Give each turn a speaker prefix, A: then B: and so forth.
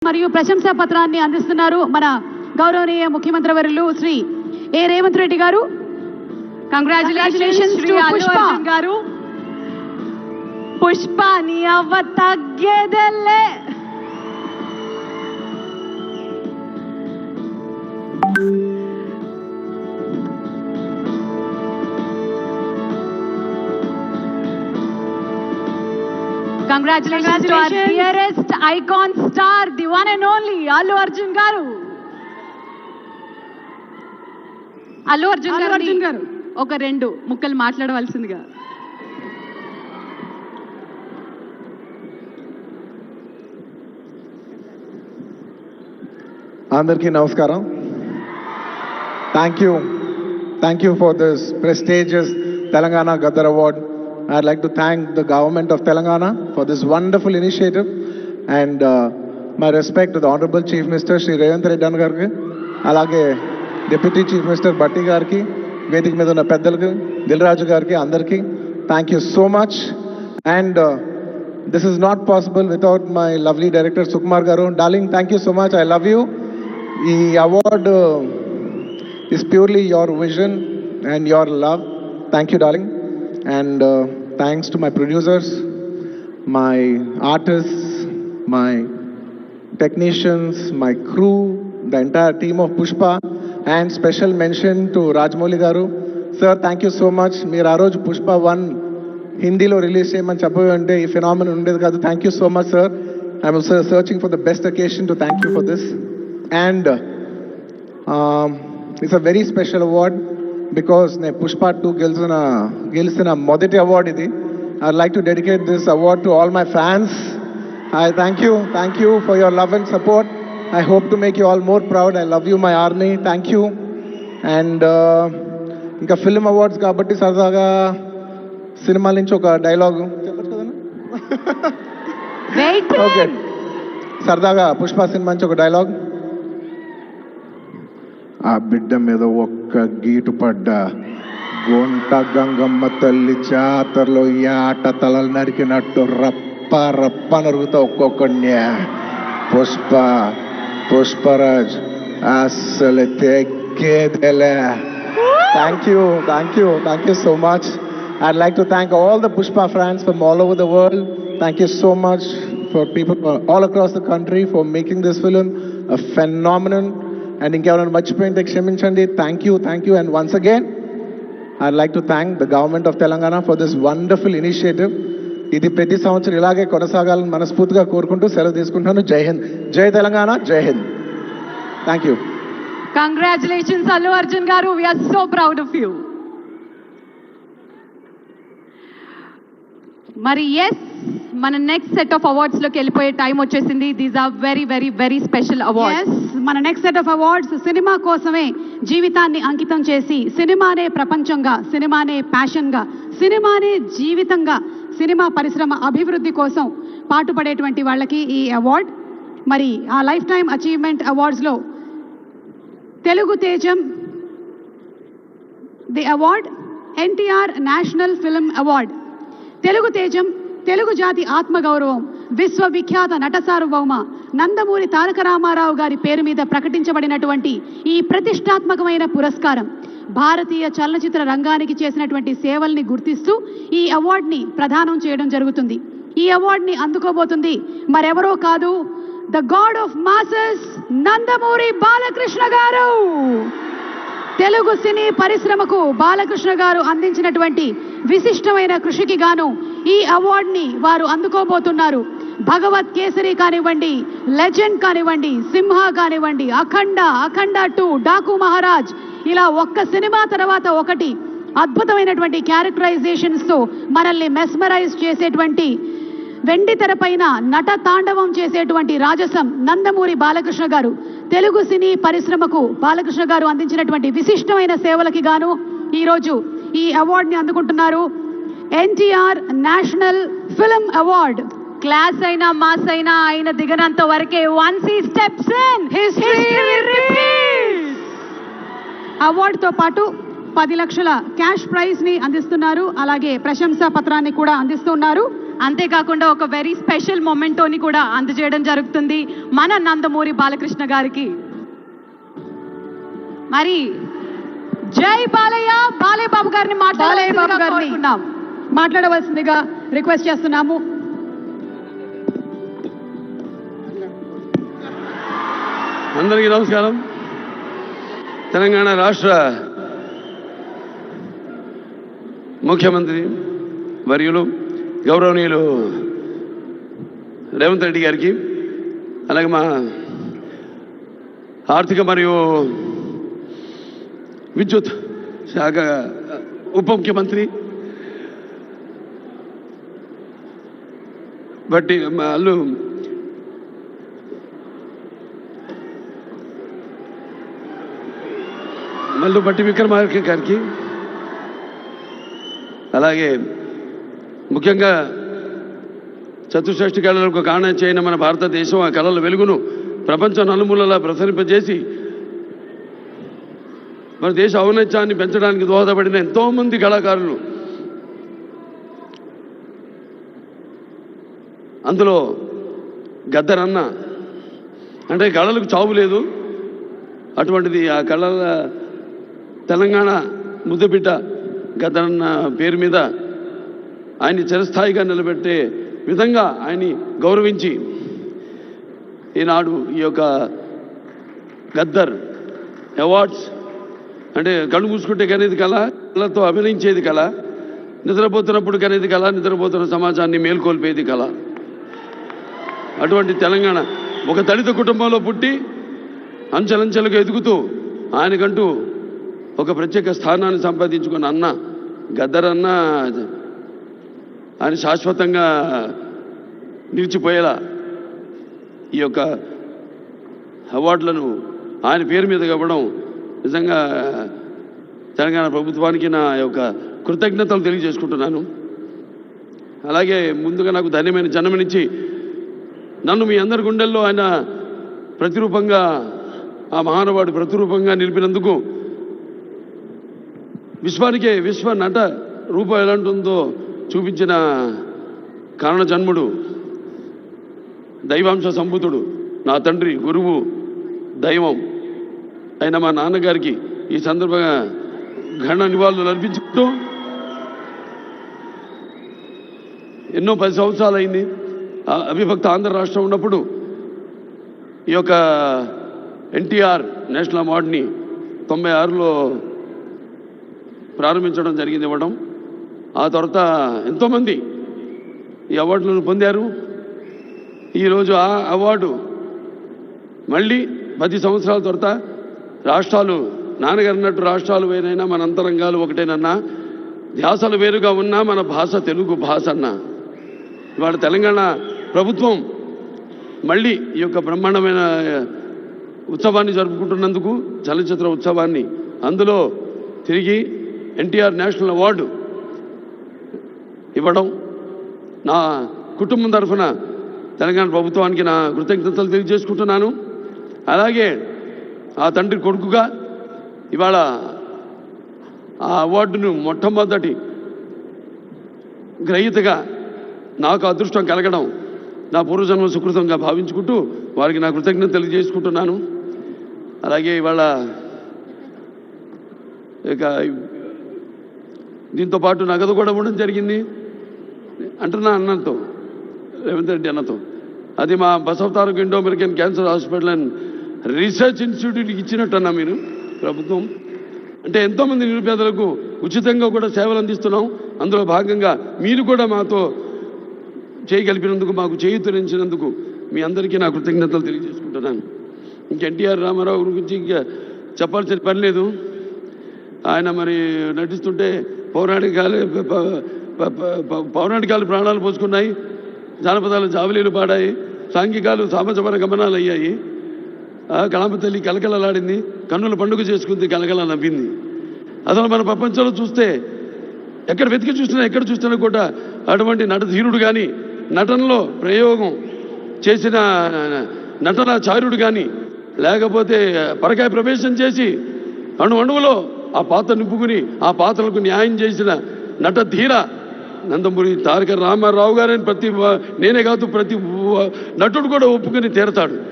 A: మరియు ప్రశంసా పత్రాన్ని అందిస్తున్నారు మన గౌరవనీయ ముఖ్యమంత్రి వర్యులు శ్రీ ఏ రేవంత్ రెడ్డి గారు. కంగ్రాచులేషన్స్ టు పుష్ప గారు. పుష్ప నీ అవ్వ తగ్గేదెల్లే. Congratulations to our dearest icon star, the one and only Allu Arjun garu. Allu Arjun garu oka rendu mukkalu maatladavalindiga.
B: Andarki namaskaram. Thank you for this prestigious Telangana Gaddar Award. I'd like to thank the government of Telangana for this wonderful initiative, and my respect to the Honorable Chief Minister Shri Revanth Reddy Gariki, alage Deputy Chief Minister Batti Gariki, Vedik మీద ఉన్న పెద్దలకు, దిల్రాజు గారికి, అందరికీ thank you so much. And this is not possible without my lovely director Sukumar garu. Darling, thank you so much. I love you. The award is purely your vision and your love. Thank you, darling. And thanks to my producers, my artists, my technicians, my crew, the entire team of Pushpa, and special mention to Rajmouli garu. Sir, thank you so much. Meer aa roju Pushpa 1 Hindi lo release cheyamani cheppante ee phenomenon undedi kaadu. Thank you so much, sir. I'm also searching for the best occasion to thank you for this. And it's a very special award because ne Pushpa 2 గెలిచిన మొదటి award ఇది. I'd like to dedicate this award to all my fans. I thank you for your love and support. I hope to make you all more proud. I love you, my army. Thank you. And ఇంకా film awards కాబట్టి సరదాగా సినిమాల నుంచి ఒక dialogue చెప్పచ్చు కదా. Okay, సరదాగా Pushpa cinema నుంచి ఒక డైలాగ్. ఆ బిడ్డ మీద ఒక్క గీటు పడ్డా గొంట గంగమ్మ తల్లి జాతరలో ఆట తలలు నరికినట్టు రప్ప రప్ప నరుగుతా ఒక్కొక్కడిని. పుష్పరాజ్ అసలు తెగ్గేదేలే. Thank you so much. I'd like to thank all the Pushpa fans from all over the world. Thank you so much for people all across the country for making this film a phenomenon. And ఇంకెవరైనా మర్చిపోయింటే క్షమించండి. Thank you. And once again, I'd like to thank the government of Telangana for this wonderful initiative. ఇది ప్రతి సంవత్సరం ఇలాగే కొనసాగాలని మనస్ఫూర్తిగా కోరుకుంటూ సెలవు తీసుకుంటాను. జై హింద్, జై తెలంగాణ, జై Hind. Thank you.
A: Congratulations, Allu Arjun garu. We are so proud of you. మరి ఎస్, మన నెక్స్ట్ సెట్ ఆఫ్ అవార్డ్స్ లోకి వెళ్ళిపోయే టైం వచ్చేసింది. These are very very very special awards. మన next set of awards cinema కోసమే జీవితాన్ని అంకితం చేసి, సినిమానే ప్రపంచంగా, సినిమానే ప్యాషన్గా, సినిమానే జీవితంగా, సినిమా పరిశ్రమ అభివృద్ధి కోసం పాటుపడేటువంటి వాళ్ళకి ఈ అవార్డ్. మరి ఆ లైఫ్ టైమ్ అచీవ్మెంట్ అవార్డ్స్లో తెలుగు తేజం the award, NTR national film award. Telugu తేజం, తెలుగు జాతి ఆత్మగౌరవం, విశ్వవిఖ్యాత నట సార్వభౌమ నందమూరి తారక రామారావు గారి పేరు మీద ప్రకటించబడినటువంటి ఈ ప్రతిష్టాత్మకమైన పురస్కారం భారతీయ చలనచిత్ర రంగానికి చేసినటువంటి సేవల్ని గుర్తిస్తూ ఈ అవార్డుని ప్రదానం చేయడం జరుగుతుంది. ఈ అవార్డుని అందుకోబోతుంది మరెవరో కాదు, the God of masses Nandamuri Balakrishna గారు. తెలుగు సినీ పరిశ్రమకు బాలకృష్ణ గారు అందించినటువంటి విశిష్టమైన కృషికి గాను ఈ అవార్డుని వారు అందుకోబోతున్నారు. భగవత్ కేసరి కానివ్వండి, లెజెండ్ కానివ్వండి, సింహ కానివ్వండి, అఖండ 2, డాకు మహారాజ్, ఇలా ఒక్క సినిమా తర్వాత ఒకటి అద్భుతమైనటువంటి క్యారెక్టరైజేషన్స్తో మనల్ని మెస్మరైజ్ చేసేటువంటి, వెండి తెరపైన నట తాండవం చేసేటువంటి రాజసం నందమూరి బాలకృష్ణ గారు. తెలుగు సినీ పరిశ్రమకు బాలకృష్ణ గారు అందించినటువంటి విశిష్టమైన సేవలకి గాను ఈరోజు ఈ అవార్డుని అందుకుంటున్నారు. NTR national film award. Class అయినా మాస్ అయినా ఆయన దిగనంత వరకే once he steps in history repeats. అవార్డుతో పాటు 10 లక్షల క్యాష్ ప్రైజ్ ని అందిస్తున్నారు. అలాగే ప్రశంసా పత్రాన్ని కూడా అందిస్తున్నారు. అంతేకాకుండా ఒక వెరీ స్పెషల్ మొమెంటోని కూడా అందజేయడం జరుగుతుంది మన నందమూరి బాలకృష్ణ గారికి. మరి జై బాలయ్య, బాలయ్య బాబు గారిని మాట్లాడవలసిందిగా రిక్వెస్ట్ చేస్తున్నాము.
C: అందరికీ నమస్కారం. తెలంగాణ రాష్ట్ర ముఖ్యమంత్రి వర్యులు గౌరవనీయులు రేవంత్ రెడ్డి గారికి, అలాగే మా ఆర్థిక మరియు విద్యుత్ శాఖ ఉప ముఖ్యమంత్రి బట్టి వాళ్ళు మల్లు బట్టి విక్రమార్క గారికి, అలాగే ముఖ్యంగా చతుషష్ఠి కళలకు కారణం చేయని మన భారతదేశం ఆ కళల వెలుగును ప్రపంచం నలుమూలలా ప్రసరింపజేసి మన దేశ ఔన్నత్యాన్ని పెంచడానికి దోహదపడిన ఎంతోమంది కళాకారులు, అందులో గద్దరన్న అంటే కళలకు చావు లేదు, అటువంటిది ఆ కళల తెలంగాణ ముద్దబిడ్డ గద్దరన్న పేరు మీద ఆయన్ని చిరస్థాయిగా నిలబెట్టే విధంగా ఆయన్ని గౌరవించి ఈనాడు ఈ యొక్క గద్దర్ అవార్డ్స్ అంటే కళ్ళు మూసుకుంటే కనేది కళ, కళతో అభినయించేది కళ, నిద్రపోతున్నప్పుడు కనేది కళ, నిద్రపోతున్న సమాజాన్ని మేల్కొల్పేది కళ. అటువంటి తెలంగాణ ఒక దళిత కుటుంబంలో పుట్టి అంచెలంచెలుగా ఎదుగుతూ ఆయనకంటూ ఒక ప్రత్యేక స్థానాన్ని సంపాదించుకున్న అన్న గద్దరన్న ఆయన శాశ్వతంగా నిలిచిపోయేలా ఈ యొక్క అవార్డులను ఆయన పేరు మీద ఇవ్వడం నిజంగా తెలంగాణ ప్రభుత్వానికి నా యొక్క కృతజ్ఞతలు తెలియజేసుకుంటున్నాను. అలాగే ముందుగా నాకు ధన్యమైన జన్మనిచ్చి నన్ను మీ అందరి గుండెల్లో ఆయన ప్రతిరూపంగా, ఆ మహానుభావుడు ప్రతిరూపంగా నిలిపినందుకు, విశ్వానికే విశ్వ నట రూపం ఎలాంటిందో చూపించిన కారణ జన్ముడు, దైవాంశ సంభూతుడు, నా తండ్రి, గురువు, దైవం అయిన మా నాన్నగారికి ఈ సందర్భంగా ఘన నివాళులు అర్పించుకుంటూ, ఎన్నో 10 సంవత్సరాలు అయింది అవిభక్త ఆంధ్ర రాష్ట్రం ఉన్నప్పుడు ఈ యొక్క ఎన్టీఆర్ నేషనల్ అవార్డుని 96లో ప్రారంభించడం జరిగింది, ఇవ్వడం. ఆ తర్వాత ఎంతోమంది ఈ అవార్డులను పొందారు. ఈరోజు ఆ అవార్డు మళ్ళీ 10 సంవత్సరాల తర్వాత రాష్ట్రాలు, నాన్నగారు అన్నట్టు రాష్ట్రాలు వేరైనా మన అంతరంగాలు ఒకటేనన్నా, ధ్యాసలు వేరుగా ఉన్నా మన భాష తెలుగు భాష అన్నా. ఇవాళ తెలంగాణ ప్రభుత్వం మళ్ళీ ఈ యొక్క బ్రహ్మాండమైన ఉత్సవాన్ని జరుపుకుంటున్నందుకు, చలనచిత్ర ఉత్సవాన్ని, అందులో తిరిగి ఎన్టీఆర్ నేషనల్ అవార్డు ఇవ్వడం నా కుటుంబం తరఫున తెలంగాణ ప్రభుత్వానికి నా కృతజ్ఞతలు తెలియజేసుకుంటున్నాను. అలాగే ఆ తండ్రి కొడుకుగా ఇవాళ ఆ అవార్డును మొట్టమొదటి గ్రహీతగా నాకు అదృష్టం కలగడం నా పూర్వజన్మ సుకృతంగా భావించుకుంటూ వారికి నా కృతజ్ఞత తెలియజేసుకుంటున్నాను. అలాగే ఇవాళ ఇక దీంతో పాటు నగదు కూడా ఇవ్వడం జరిగింది అంటున్నా అన్నతో, రేవంత్ రెడ్డి అన్నతో. అది మా Basavataraka Indo American cancer hospital and research ఇన్స్టిట్యూట్కి ఇచ్చినట్టన్నా మీరు ప్రభుత్వం. అంటే ఎంతోమంది నిరుపేదలకు ఉచితంగా కూడా సేవలు అందిస్తున్నాం. అందులో భాగంగా మీరు కూడా మాతో చేయగలిపినందుకు, మాకు చేయూతనించినందుకు మీ అందరికీ నా కృతజ్ఞతలు తెలియజేసుకుంటున్నాను. ఇంక ఎన్టీఆర్ రామారావు గురించి ఇంకా చెప్పాల్సిన పని లేదు. ఆయన మరి నటిస్తుంటే పౌరాణికాలు ప్రాణాలు పోసుకున్నాయి, జానపదాలు జావలీలు పాడాయి, సాంఘికాలు సామజపర గమనాలు అయ్యాయి. కళామ తల్లి కలకలలాడింది, కన్నుల పండుగ చేసుకుంది, కలకల నవ్వింది. అసలు మన ప్రపంచంలో చూస్తే ఎక్కడ వెతికి చూసినా, ఎక్కడ చూసినా కూడా అటువంటి నటధీరుడు కానీ, నటనలో ప్రయోగం చేసిన నటనాచార్యుడు కానీ, లేకపోతే పరకాయ ప్రవేశం చేసి అణువులో ఆ పాత్ర నింపుకుని ఆ పాత్రలకు న్యాయం చేసిన నటధీర నందమూరి తారక రామారావు గారని నేనే కాదు ప్రతి నటుడు కూడా ఒప్పుకొని తీరతాడు.